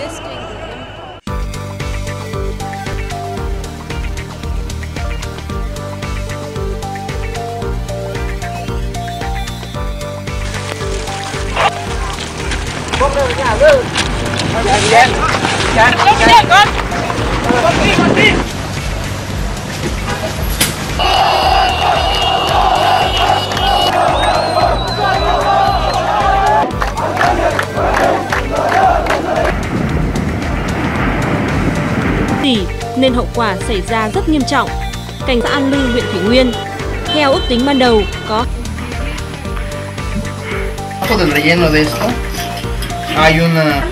Con rồi nhà lư. Chán con. Con đi. Nên hậu quả xảy ra rất nghiêm trọng. Cảnh xã An Lư, huyện Thủy Nguyên, theo ước tính ban đầu có del relleno de esto hay una